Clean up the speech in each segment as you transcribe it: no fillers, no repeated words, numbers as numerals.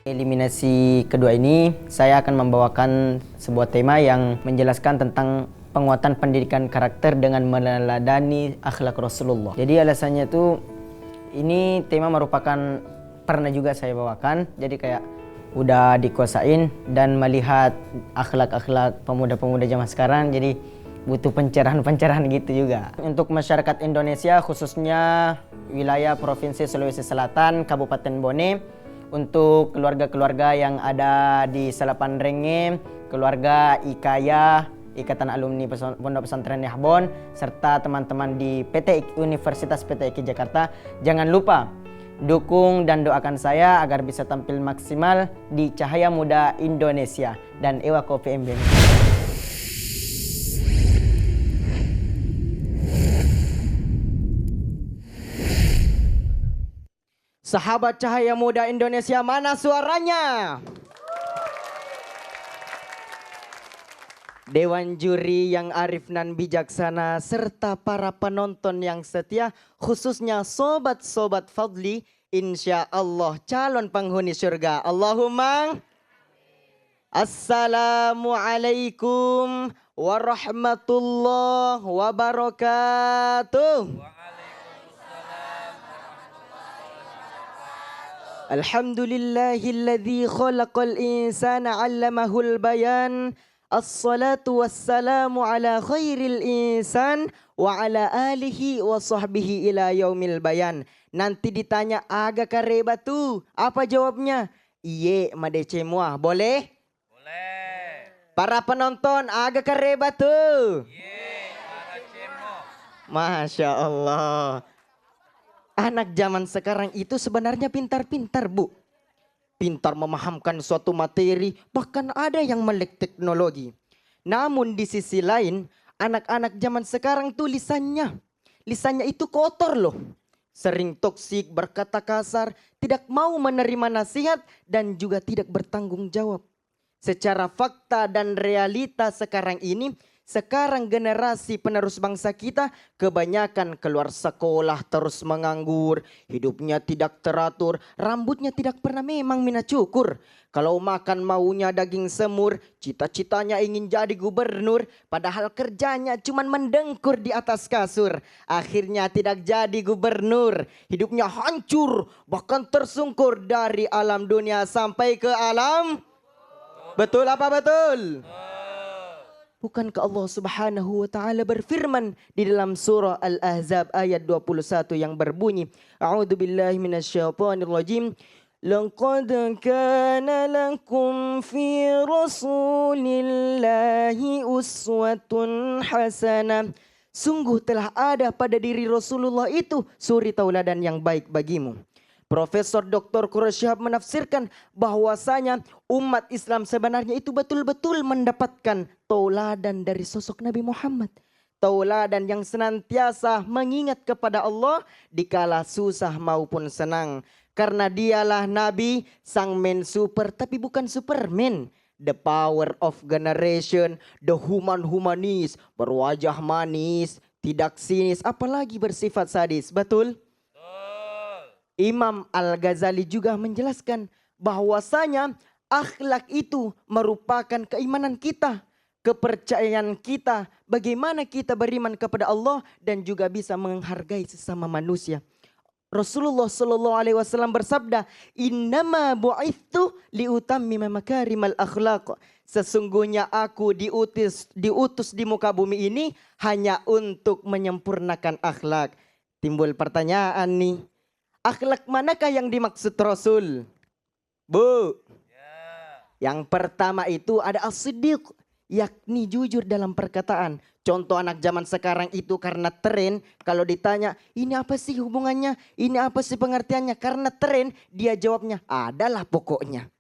Eliminasi kedua ini, saya akan membawakan sebuah tema yang menjelaskan tentang penguatan pendidikan karakter dengan meneladani akhlak Rasulullah. Jadi alasannya tuh, ini tema merupakan pernah juga saya bawakan. Jadi kayak udah dikuasain dan melihat akhlak-akhlak pemuda-pemuda zaman sekarang. Jadi butuh pencerahan-pencerahan gitu juga. Untuk masyarakat Indonesia, khususnya wilayah Provinsi Sulawesi Selatan, Kabupaten Bone, untuk keluarga-keluarga yang ada di Salapan Renge, keluarga Ikaya, Ikatan Alumni Pondok Pesantren Yahbon, serta teman-teman di Universitas PTIK Jakarta, jangan lupa dukung dan doakan saya agar bisa tampil maksimal di Cahaya Muda Indonesia dan Ewako PMB. Sahabat Cahaya Muda Indonesia, mana suaranya? Dewan juri yang arif dan bijaksana, serta para penonton yang setia, khususnya sobat-sobat Fadli, insya Allah calon penghuni surga. Allahumma. Assalamualaikum warahmatullahi wabarakatuh. Alhamdulillahilladzi khalaqal insana 'allamahul bayan. Assalatu wassalamu ala khairil insan wa ala alihi wa sahbihi ila yaumil bayan. Nanti ditanya agak kareba tuh, apa jawabnya? Iye madece muah, boleh? Boleh. Para penonton agak kareba tuh. Iye madece muah. Masya Allah. Anak zaman sekarang itu sebenarnya pintar-pintar, Bu. Pintar memahamkan suatu materi, bahkan ada yang melek teknologi. Namun di sisi lain, anak-anak zaman sekarang tuh lisannya itu kotor loh. Sering toksik, berkata kasar, tidak mau menerima nasihat, dan juga tidak bertanggung jawab. Secara fakta dan realita sekarang ini, sekarang generasi penerus bangsa kita kebanyakan keluar sekolah terus menganggur, hidupnya tidak teratur, rambutnya tidak pernah memang mina cukur. Kalau makan maunya daging semur, cita-citanya ingin jadi gubernur, padahal kerjanya cuman mendengkur di atas kasur. Akhirnya tidak jadi gubernur, hidupnya hancur, bahkan tersungkur dari alam dunia sampai ke alam. Betul apa betul? Bukankah Allah Subhanahu wa taala berfirman di dalam surah Al-Ahzab ayat 21 yang berbunyi, A'udzubillahi minasyaitonir rajim, laqad kana lakum fi rasulillahi uswatun hasanah. Sungguh telah ada pada diri Rasulullah itu suri tauladan yang baik bagimu. Profesor Dr. Quraish Shihab menafsirkan bahwasanya umat Islam sebenarnya itu betul-betul mendapatkan tauladan dari sosok Nabi Muhammad. Tauladan yang senantiasa mengingat kepada Allah dikala susah maupun senang. Karena dialah Nabi, sang men super tapi bukan superman. The power of generation, the humanis, berwajah manis, tidak sinis, apalagi bersifat sadis. Betul? Imam Al-Ghazali juga menjelaskan bahwasanya akhlak itu merupakan keimanan kita, kepercayaan kita, bagaimana kita beriman kepada Allah dan juga bisa menghargai sesama manusia. Rasulullah Shallallahu Alaihi Wasallam bersabda, Innama bu'ithu liutammima makarimal akhlaq. Sesungguhnya aku diutus di muka bumi ini hanya untuk menyempurnakan akhlak. Timbul pertanyaan nih. Akhlak manakah yang dimaksud Rasul? Bu. Yang pertama itu ada as-siddiq, yakni jujur dalam perkataan. Contoh anak zaman sekarang itu karena tren, kalau ditanya ini apa sih hubungannya, ini apa sih pengertiannya, karena tren dia jawabnya adalah pokoknya.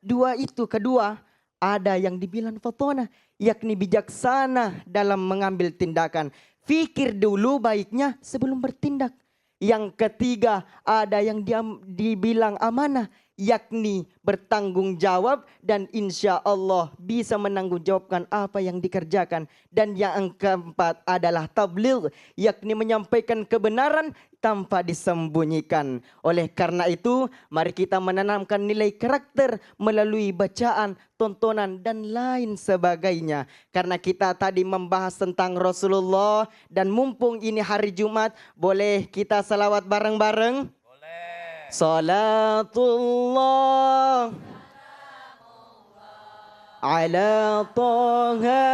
Kedua ada yang dibilang fatona, yakni bijaksana dalam mengambil tindakan. Fikir dulu baiknya sebelum bertindak. Yang ketiga ada yang dibilang amanah, yakni bertanggung jawab dan insya Allah bisa menanggung jawabkan apa yang dikerjakan. Dan yang keempat adalah tabligh, yakni menyampaikan kebenaran tanpa disembunyikan. Oleh karena itu, mari kita menanamkan nilai karakter melalui bacaan, tontonan, dan lain sebagainya. Karena kita tadi membahas tentang Rasulullah dan mumpung ini hari Jumat, boleh kita salawat bareng-bareng? Boleh. Salatullah ala Taha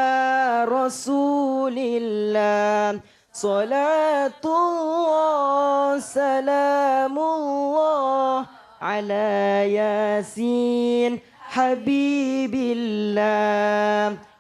Rasulillah. Salatullah salamullah ala Yasin Habibillah.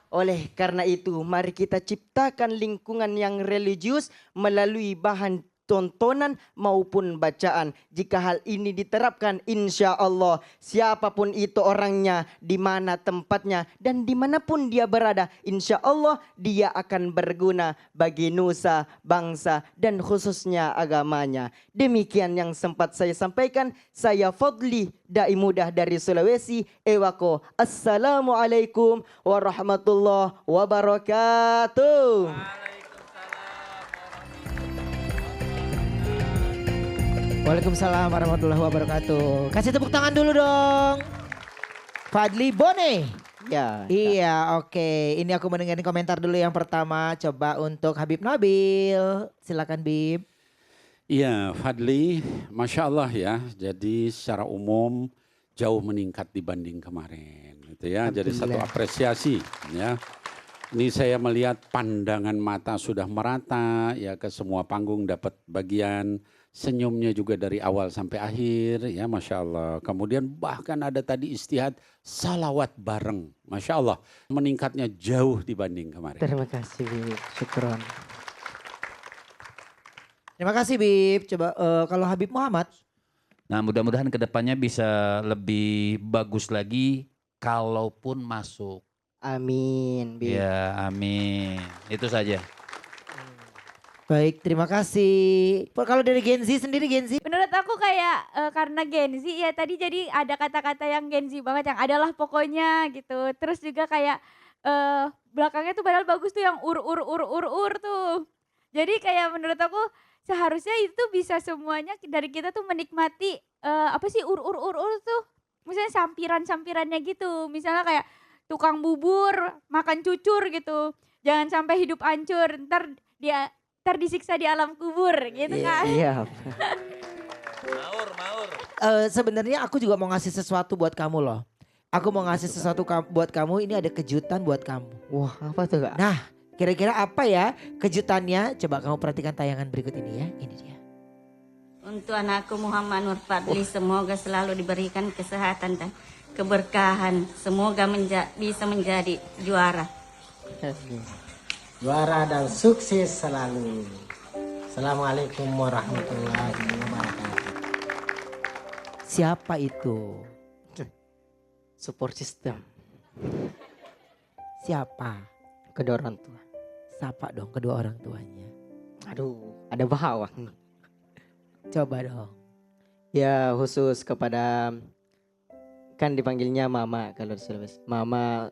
Oleh karena itu mari kita ciptakan lingkungan yang religius melalui bahan tontonan maupun bacaan. Jika hal ini diterapkan, insya Allah siapapun itu orangnya, di mana tempatnya, dan dimanapun dia berada, insya Allah dia akan berguna bagi nusa, bangsa, dan khususnya agamanya. Demikian yang sempat saya sampaikan. Saya Fadli, Dai Mudah dari Sulawesi, Ewako. Assalamualaikum warahmatullahi wabarakatuh. Waalaikumsalam warahmatullahi wabarakatuh. Kasih tepuk tangan dulu dong. Fadli Bone. Ya. Iya, oke. Ini aku mendengar komentar dulu yang pertama. Coba untuk Habib Nabil. Silakan Bib. Iya, Fadli, Masya Allah ya. Jadi secara umum jauh meningkat dibanding kemarin. Gitu ya. Jadi satu apresiasi ya. Ini saya melihat pandangan mata sudah merata ya, ke semua panggung dapat bagian. Senyumnya juga dari awal sampai akhir ya, Masya Allah. Kemudian bahkan ada tadi istihad salawat bareng. Masya Allah, meningkatnya jauh dibanding kemarin. Terima kasih, syukron. Terima kasih Bib. Coba kalau Habib Muhammad. Nah, mudah-mudahan kedepannya bisa lebih bagus lagi kalaupun masuk. Amin, Bib. Ya, amin. Itu saja. Baik, terima kasih. Kalau dari Gen Z sendiri, Gen Z? Menurut aku kayak karena Gen Z ya tadi jadi ada kata-kata yang Gen Z banget yang adalah pokoknya gitu. Terus juga kayak belakangnya tuh padahal bagus tuh yang ur tuh. Jadi kayak menurut aku seharusnya itu bisa semuanya dari kita tuh menikmati apa sih ur tuh. Misalnya sampiran-sampirannya gitu. Misalnya kayak tukang bubur, makan cucur gitu. Jangan sampai hidup hancur, ntar disiksa di alam kubur gitu kan. Iya. Maur. Sebenarnya aku juga mau ngasih sesuatu buat kamu loh. Aku mau ngasih sesuatu buat kamu, ini ada kejutan buat kamu. Wah, apa tuh Kak? Nah, kira-kira apa ya kejutannya? Coba kamu perhatikan tayangan berikut ini ya. Ini dia. Untuk anakku Muhammad Nur Fadli, semoga selalu diberikan kesehatan dan keberkahan. Semoga bisa menjadi juara. Juara dan sukses selalu. Assalamualaikum warahmatullahi wabarakatuh. Siapa itu? Support system. Siapa? Kedua orang tua. Sapa dong kedua orang tuanya. Aduh, ada bawang. Coba dong. Ya khusus kepada, kan dipanggilnya mama kalau di Sulawesi. Mama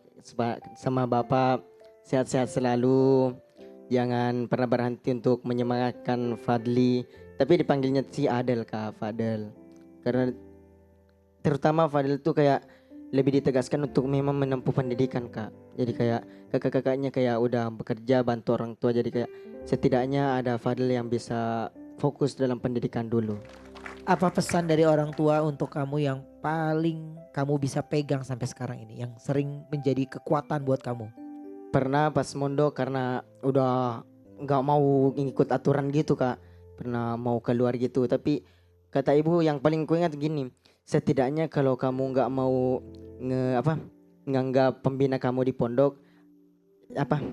sama bapak sehat-sehat selalu. Jangan pernah berhenti untuk menyemangatkan Fadli. Tapi dipanggilnya si Adel Kak, Fadel. Karena terutama Fadel tuh kayak lebih ditegaskan untuk memang menempuh pendidikan Kak. Jadi kayak kakak-kakaknya kayak udah bekerja bantu orang tua. Jadi kayak setidaknya ada Fadel yang bisa fokus dalam pendidikan dulu. Apa pesan dari orang tua untuk kamu yang paling kamu bisa pegang sampai sekarang ini? Yang sering menjadi kekuatan buat kamu? Pernah pas mondok karena udah nggak mau ngikut aturan gitu Kak. Pernah mau keluar gitu. Tapi kata ibu yang paling kuingat gini. Setidaknya kalau kamu nggak mau nganggap pembina kamu di pondok,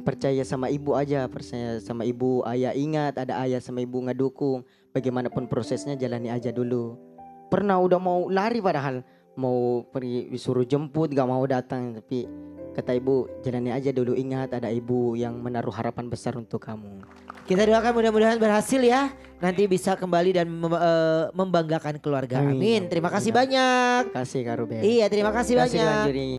percaya sama ibu aja, percaya sama ibu, ayah ingat ada ayah sama ibu ngedukung. Bagaimanapun prosesnya jalani aja dulu. Pernah udah mau lari padahal mau pergi disuruh jemput gak mau datang, tapi kata ibu jalani aja dulu, ingat ada ibu yang menaruh harapan besar untuk kamu. Kita doakan mudah-mudahan berhasil ya. Nanti bisa kembali dan membanggakan keluarga. Amin. Terima kasih banyak. Kasih Kak Ruben. Iya, terima kasih Kasih banyak. Kak Juri.